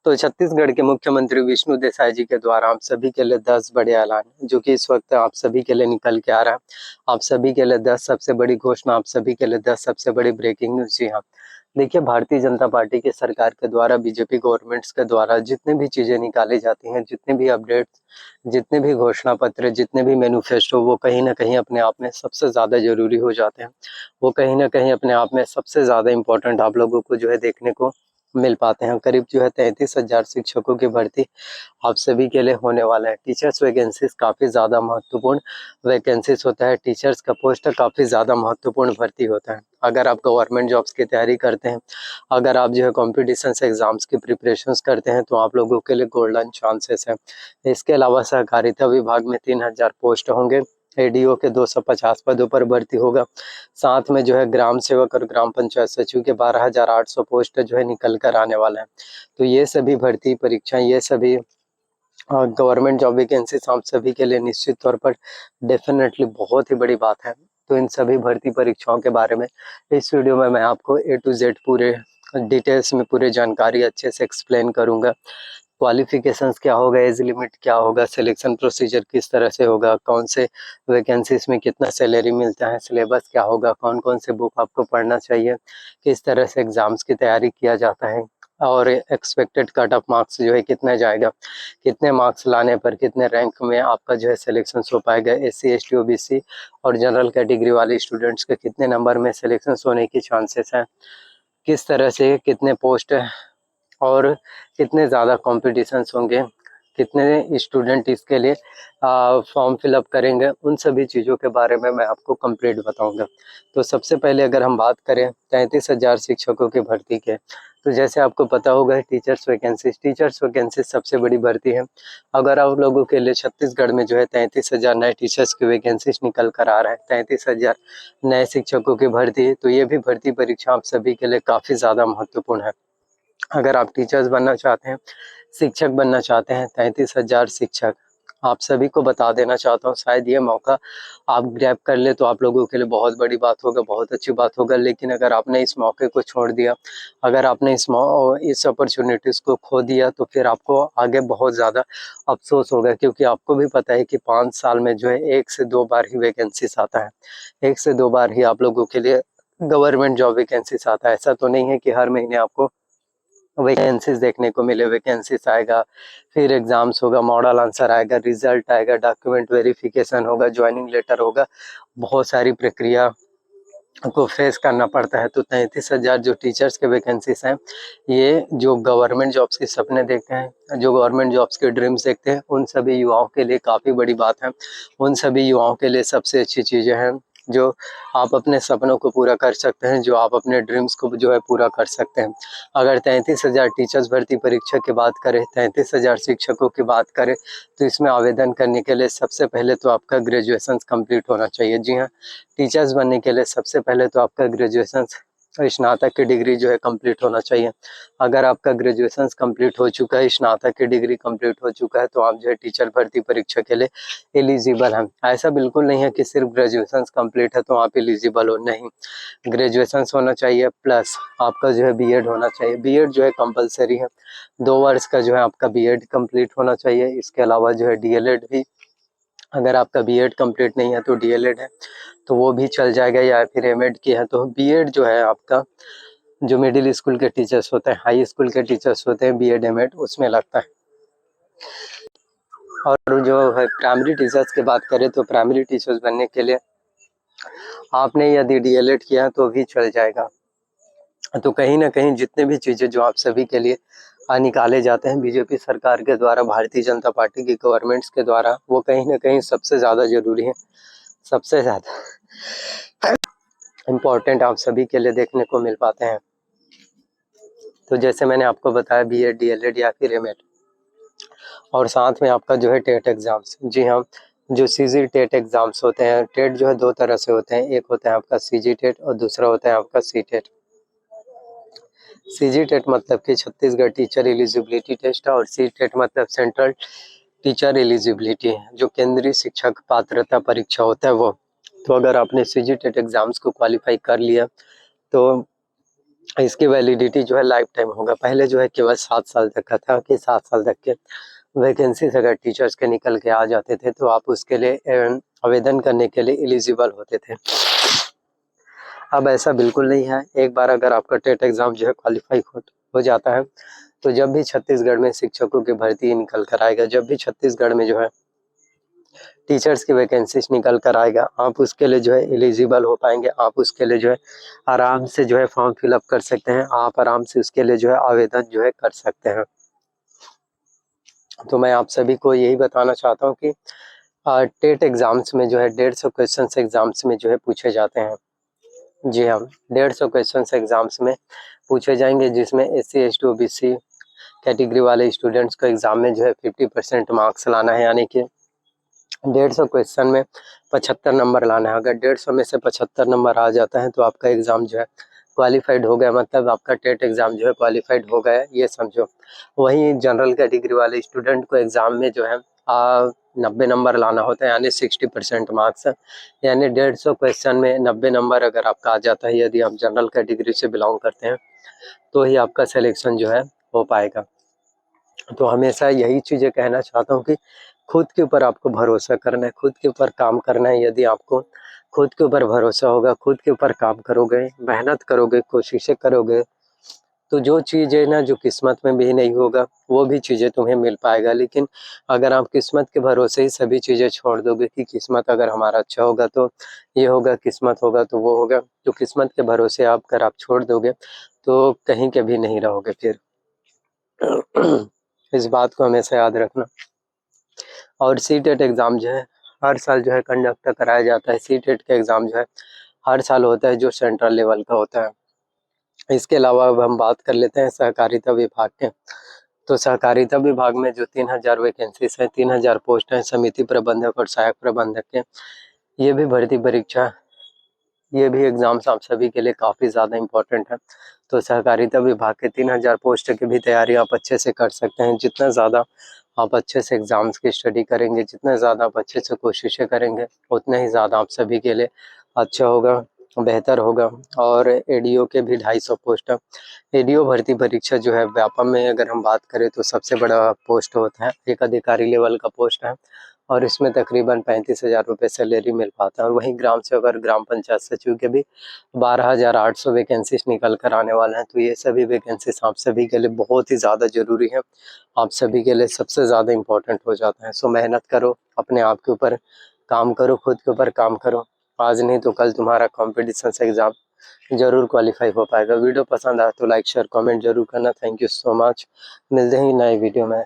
तो छत्तीसगढ़ के मुख्यमंत्री विष्णु देसाई जी के द्वारा आप सभी के लिए 10 बड़े ऐलान जो कि इस वक्त आप सभी के लिए निकल के आ रहा है। आप सभी के लिए 10 सबसे बड़ी घोषणा, आप सभी के लिए 10 सबसे बड़ी ब्रेकिंग न्यूज। जी हाँ, देखिए, भारतीय जनता पार्टी की सरकार के द्वारा, बीजेपी गवर्नमेंट्स के द्वारा जितने भी चीजें निकाली जाती हैं, जितने भी अपडेट्स, जितने भी घोषणा पत्र, जितने भी मैनिफेस्टो, वो कहीं ना कहीं अपने आप में सबसे ज्यादा जरूरी हो जाते हैं। वो कहीं ना कहीं अपने आप में सबसे ज्यादा इम्पोर्टेंट आप लोगों को जो है देखने को मिल पाते हैं। करीब जो है 33,000 शिक्षकों की भर्ती आप सभी के लिए होने वाला है। टीचर्स वैकेंसीज काफी ज्यादा महत्वपूर्ण वैकेंसीज होता है। टीचर्स का पोस्ट काफी ज्यादा महत्वपूर्ण भर्ती होता है। अगर आप गवर्नमेंट जॉब्स की तैयारी करते हैं, अगर आप जो है कॉम्पिटिशन एग्जाम्स की प्रिपरेशंस करते हैं, तो आप लोगों के लिए गोल्डन चांसेस है। इसके अलावा सहकारिता विभाग में 3,000 पोस्ट होंगे। एडीओ के 250 पदों पर भर्ती होगा। साथ में जो है ग्राम सेवक और ग्राम पंचायत सचिव के 12,800 पोस्ट जो है निकल कर आने वाला है। तो ये सभी भर्ती परीक्षाएं, ये सभी गवर्नमेंट जॉब वैकेंसीज आप सभी के लिए निश्चित तौर पर डेफिनेटली बहुत ही बड़ी बात है। तो इन सभी भर्ती परीक्षाओं के बारे में इस वीडियो में मैं आपको A to Z पूरे डिटेल्स में पूरी जानकारी अच्छे से एक्सप्लेन करूंगा। क्वालिफिकेशंस क्या होगा, एज लिमिट क्या होगा, सिलेक्शन प्रोसीजर किस तरह से होगा, कौन से वैकेंसीज में कितना सैलरी मिलता है, सिलेबस क्या होगा, कौन कौन से बुक आपको पढ़ना चाहिए, किस तरह से एग्जाम्स की तैयारी किया जाता है, और एक्सपेक्टेड कट ऑफ मार्क्स जो है कितना जाएगा, कितने मार्क्स लाने पर कितने रैंक में आपका जो है सिलेक्शन हो पाएगा, SC ST OBC और जनरल कैटेगरी वाले स्टूडेंट्स के कितने नंबर में सिलेक्शन होने की चांसेस हैं, किस तरह से कितने पोस्ट और कितने ज़्यादा कॉम्पिटिशन्स होंगे, कितने स्टूडेंट इसके लिए फॉर्म फिलअप करेंगे, उन सभी चीज़ों के बारे में मैं आपको कंप्लीट बताऊंगा। तो सबसे पहले अगर हम बात करें 33,000 शिक्षकों की भर्ती के, तो जैसे आपको पता होगा टीचर्स वैकेंसी सबसे बड़ी भर्ती है। अगर आप लोगों के लिए छत्तीसगढ़ में जो है 33,000 नए टीचर्स की वैकेंसीज निकल कर आ रहा है, 33,000 नए शिक्षकों की भर्ती, तो ये भी भर्ती परीक्षा आप सभी के लिए काफ़ी ज़्यादा महत्वपूर्ण है। अगर आप टीचर्स बनना चाहते हैं, शिक्षक बनना चाहते हैं, 33,000 शिक्षक, आप सभी को बता देना चाहता हूँ, शायद ये मौका आप ग्रैब कर ले तो आप लोगों के लिए बहुत बड़ी बात होगा, बहुत अच्छी बात होगा। लेकिन अगर आपने इस मौके को छोड़ दिया, अगर आपने इस अपॉर्चुनिटीज़ को खो दिया, तो फिर आपको आगे बहुत ज़्यादा अफसोस होगा, क्योंकि आपको भी पता है कि 5 साल में जो है 1 से 2 बार ही वैकेंसीज आता है। 1 से 2 बार ही आप लोगों के लिए गवर्नमेंट जॉब वैकेंसीज आता है। ऐसा तो नहीं है कि हर महीने आपको वैकेंसीज देखने को मिले। वैकेंसीज आएगा, फिर एग्जाम्स होगा, मॉडल आंसर आएगा, रिजल्ट आएगा, डॉक्यूमेंट वेरिफिकेशन होगा, ज्वाइनिंग लेटर होगा, बहुत सारी प्रक्रिया को फेस करना पड़ता है। तो 33,000 जो टीचर्स के वैकेंसीज हैं, ये जो गवर्नमेंट जॉब्स के सपने देखते हैं, जो गवर्नमेंट जॉब्स के ड्रीम्स देखते हैं, उन सभी युवाओं के लिए काफ़ी बड़ी बात है। उन सभी युवाओं के लिए सबसे अच्छी चीज़ें हैं जो आप अपने सपनों को पूरा कर सकते हैं, जो आप अपने ड्रीम्स को जो है पूरा कर सकते हैं। अगर 33,000 टीचर्स भर्ती परीक्षा की बात करें, 33,000 शिक्षकों की बात करें, तो इसमें आवेदन करने के लिए सबसे पहले तो आपका ग्रेजुएशन कंप्लीट होना चाहिए। जी हाँ, टीचर्स बनने के लिए सबसे पहले तो आपका ग्रेजुएशन, स्नातक की डिग्री जो है कंप्लीट होना चाहिए। अगर आपका ग्रेजुएशन कंप्लीट हो चुका है, स्नातक की डिग्री कंप्लीट हो चुका है, तो आप जो है टीचर भर्ती परीक्षा के लिए एलिजिबल हैं। ऐसा बिल्कुल नहीं है कि सिर्फ ग्रेजुएशन कंप्लीट है तो आप एलिजिबल हो, नहीं। ग्रेजुएशन होना चाहिए, प्लस आपका जो है बीएड होना चाहिए। बीएड जो है कंपलसरी है, 2 वर्ष का जो है आपका बीएड कंप्लीट होना चाहिए। इसके अलावा जो है डीएलएड भी, अगर आपका बीएड कंप्लीट नहीं है तो डीएलएड है तो वो भी चल जाएगा, या फिर एमएड की है तो बीएड जो है आपका, जो मिडिल स्कूल के टीचर्स होते हैं, हाई स्कूल के टीचर्स होते हैं, बीएड एमएड उसमें लगता है। और जो है प्राइमरी टीचर्स की बात करें, तो प्राइमरी टीचर्स बनने के लिए आपने यदि डीएलएड किया है तो भी चल जाएगा। तो कहीं ना कहीं जितने भी चीज़ें जो आप सभी के लिए निकाले जाते हैं बीजेपी सरकार के द्वारा, भारतीय जनता पार्टी की गवर्नमेंट्स के द्वारा, वो कहीं ना कहीं सबसे ज़्यादा जरूरी है, सबसे ज़्यादा इम्पोर्टेंट आप सभी के लिए देखने को मिल पाते हैं। तो जैसे मैंने आपको बताया, बीएड, डीएलएड या फिर एमएड, और साथ में आपका जो है टेट एग्जाम्स। जी हाँ, जो सीजी टेट एग्जाम्स होते हैं, टेट जो है 2 तरह से होते हैं, एक होता है आपका सीजी टेट और दूसरा होता है आपका सी टेट। सीजी टेट मतलब कि छत्तीसगढ़ टीचर एलिजिबिलिटी टेस्ट, और सी टेट मतलब सेंट्रल टीचर एलिजिबिलिटी, जो केंद्रीय शिक्षक पात्रता परीक्षा होता है वो। तो अगर आपने सीजी टेट एग्जाम्स को क्वालिफाई कर लिया, तो इसकी वैलिडिटी जो है लाइफ टाइम होगा। पहले जो है केवल 7 साल तक का था कि 7 साल तक के वैकेंसीज अगर टीचर्स के निकल के आ जाते थे तो आप उसके लिए आवेदन करने के लिए एलिजिबल होते थे। अब ऐसा बिल्कुल नहीं है। एक बार अगर आपका टेट एग्जाम जो है क्वालिफाई हो जाता है तो जब भी छत्तीसगढ़ में शिक्षकों की भर्ती निकल कर आएगा, जब भी छत्तीसगढ़ में जो है टीचर्स की वैकेंसीज निकल कर आएगा, आप उसके लिए जो है एलिजिबल हो पाएंगे। आप उसके लिए जो है आराम से जो है फॉर्म फिलअप कर सकते हैं। आप आराम से उसके लिए जो है आवेदन जो है कर सकते हैं। तो मैं आप सभी को यही बताना चाहता हूँ कि टेट एग्जाम्स में जो है 150 क्वेश्चन एग्जाम्स में जो है पूछे जाते हैं। जी हाँ, 150 क्वेश्चन एग्जाम्स में पूछे जाएंगे, जिसमें SC ST OBC कैटेगरी वाले स्टूडेंट्स को एग्जाम में जो है 50% मार्क्स लाना है, यानी कि 150 क्वेश्चन में 75 नंबर लाना है। अगर 150 में से 75 नंबर आ जाता है तो आपका एग्जाम जो है क्वालिफाइड हो गया, मतलब आपका टेट एग्जाम जो है क्वालिफाइड हो गया, ये समझो। वहीं जनरल कैटेगरी वाले स्टूडेंट को एग्जाम में जो है 90 नंबर लाना होता है, यानी 60% मार्क्स। यानी 150 क्वेश्चन में 90 नंबर अगर आपका आ जाता है, यदि आप जनरल कैटेगरी से बिलोंग करते हैं, तो ही आपका सिलेक्शन जो है हो पाएगा। तो हमेशा यही चीज़ें कहना चाहता हूँ कि खुद के ऊपर आपको भरोसा करना है, खुद के ऊपर काम करना है। यदि आपको खुद के ऊपर भरोसा होगा, खुद के ऊपर काम करोगे, मेहनत करोगे, कोशिशें करोगे, तो जो चीज़ें ना जो किस्मत में भी नहीं होगा वो भी चीज़ें तुम्हें मिल पाएगा। लेकिन अगर आप किस्मत के भरोसे ही सभी चीज़ें छोड़ दोगे कि किस्मत अगर हमारा अच्छा होगा तो ये होगा, किस्मत होगा तो वो होगा, तो किस्मत के भरोसे अगर आप छोड़ दोगे तो कहीं के भी नहीं रहोगे फिर। इस बात को हमेशा याद रखना। और सीटेट एग्ज़ाम जो है हर साल जो है कंडक्ट कराया जाता है। सीटेट का एग्ज़ाम जो है हर साल होता है, जो सेंट्रल लेवल का होता है। इसके अलावा अब हम बात कर लेते हैं सहकारिता विभाग के। तो सहकारिता विभाग में जो 3000 वैकेंसीज है, 3000 पोस्ट हैं समिति प्रबंधक और सहायक प्रबंधक के। ये भी भर्ती परीक्षा, ये भी एग्ज़ाम्स आप सभी के लिए काफ़ी ज़्यादा इम्पोर्टेंट है। तो सहकारिता विभाग के 3000 पोस्ट की भी तैयारी आप अच्छे से कर सकते हैं। जितना ज़्यादा आप अच्छे से एग्ज़ाम्स की स्टडी करेंगे, जितना ज़्यादा आप अच्छे से कोशिशें करेंगे, उतना ही ज़्यादा आप सभी के लिए अच्छा होगा, बेहतर होगा। और ADO के भी 250 पोस्ट है। ADO भर्ती परीक्षा जो है व्यापम में अगर हम बात करें तो सबसे बड़ा पोस्ट होता है, एक अधिकारी लेवल का पोस्ट है, और इसमें तकरीबन 35,000 रुपये सैलरी मिल पाता है। और वहीं ग्राम सेवक और ग्राम पंचायत सचिव के भी 12,800 वैकेंसीज निकल कर आने वाले हैं। तो ये सभी वैकेंसीज आप सभी के लिए बहुत ही ज़्यादा ज़रूरी है, आप सभी के लिए सबसे ज़्यादा इम्पोर्टेंट हो जाता है। सो मेहनत करो, अपने आप के ऊपर काम करो, खुद के ऊपर काम करो। आज नहीं तो कल तुम्हारा कॉम्पिटिशन से एग्ज़ाम ज़रूर क्वालिफाई हो पाएगा। वीडियो पसंद आए तो लाइक शेयर कमेंट जरूर करना। Thank you so much. मिलते हैं नए वीडियो में।